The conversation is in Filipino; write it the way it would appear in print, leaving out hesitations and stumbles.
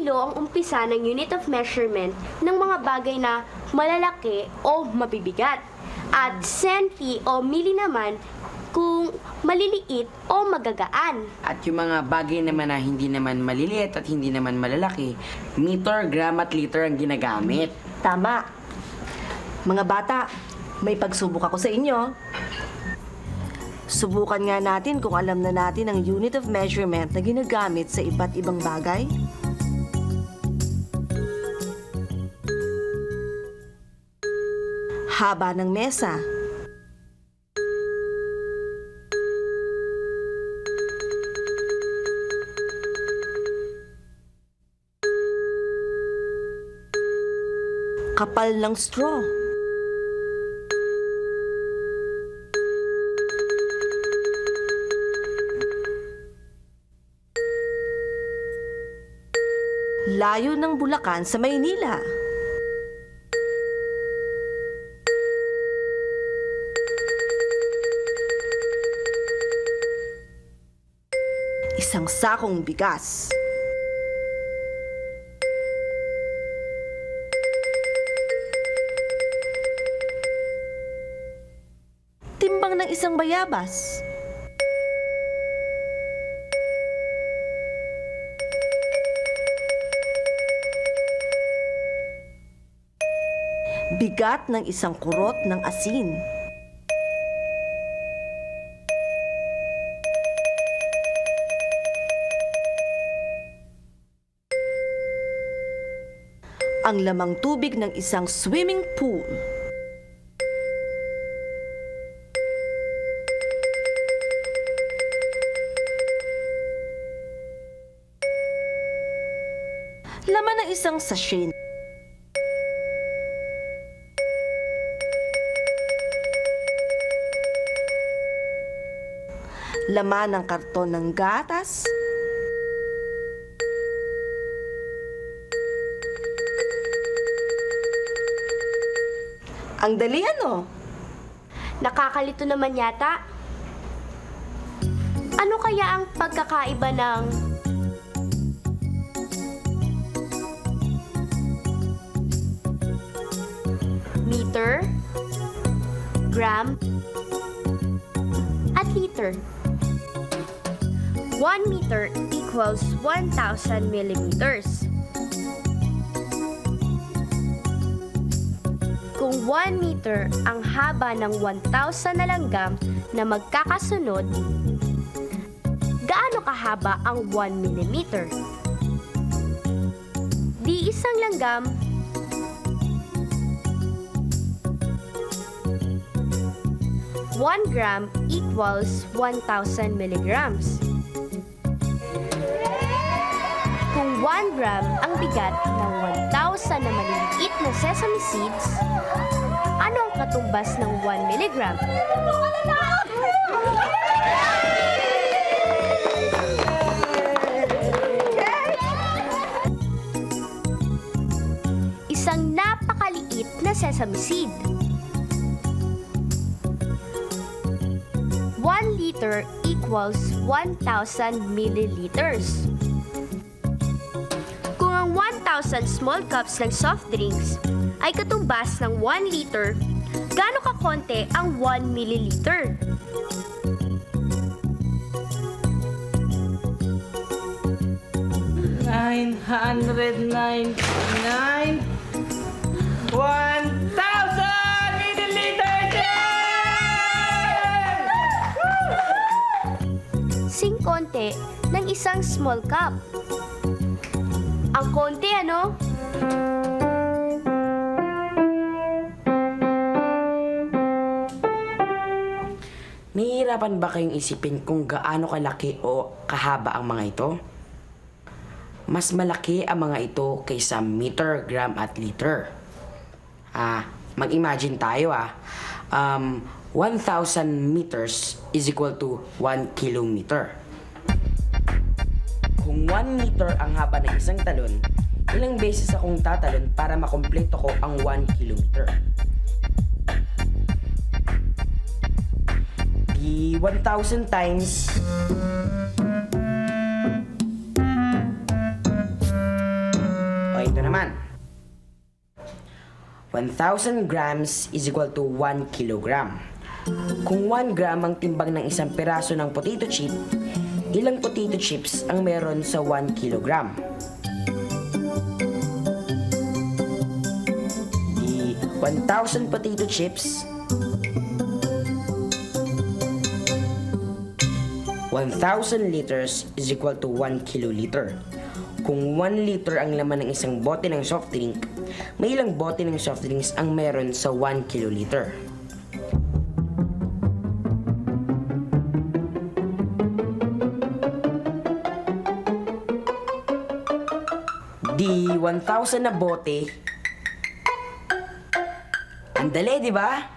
kilo ang umpisa ng unit of measurement ng mga bagay na malalaki o mabibigat. At senti o mili naman kung maliliit o magagaan. At yung mga bagay naman na hindi naman maliliit at hindi naman malalaki, meter, gram at liter ang ginagamit. Tama. Mga bata, may pagsubok ako sa inyo. Subukan nga natin kung alam na natin ang unit of measurement na ginagamit sa iba't ibang bagay. Haba ng mesa. Kapal ng straw. Layo ng Bulacan sa Maynila. Isang sakong bigas. Timbang ng isang bayabas. Bigat ng isang kurot ng asin. Ang lamang tubig ng isang swimming pool. Laman ng isang sachet. Laman ng karton ng gatas. Ang dali ano? Nakakalito naman yata. Ano kaya ang pagkakaiba ng meter, gram, at liter? 1 meter equals 1,000 millimeters. Kung 1 meter ang haba ng 1,000 na langgam na magkakasunod, gaano kahaba ang 1 millimeter? Di isang langgam, one gram equals 1,000 milligrams. Kung 1 gram ang bigat ng 1,000 na maliliit na sesame seeds, ano ang katumbas ng 1 milligram? Isang napakaliit na sesame seed. 1 liter equals 1,000 milliliters. Kung ang 1,000 small cups ng soft drinks ay katumbas ng 1 liter, gaano kakonte ang 1 milliliter? $999 1,000 milliliters! Sing konti ng isang small cup. Ang konti, ano? Nahihirapan ba kayong isipin kung gaano kalaki o kahaba ang mga ito? Mas malaki ang mga ito kaysa meter, gram at liter. Mag-imagine tayo 1,000 meters is equal to 1 kilometer. Kung 1 meter ang haba ng isang talon, ilang beses akong tatalon para makompleto ko ang 1 kilometer? Di 1,000 times Ito naman. 1,000 grams is equal to 1 kilogram. Kung 1 gram ang timbang ng isang piraso ng potato chip, ilang potato chips ang meron sa 1 kilogram? Di 1,000 potato chips, 1,000 liters is equal to 1 kiloliter. Kung 1 liter ang laman ng isang bote ng soft drink, may ilang bote ng soft drinks ang meron sa 1 kiloliter? Di 1,000 na bote. Ang dali, di ba?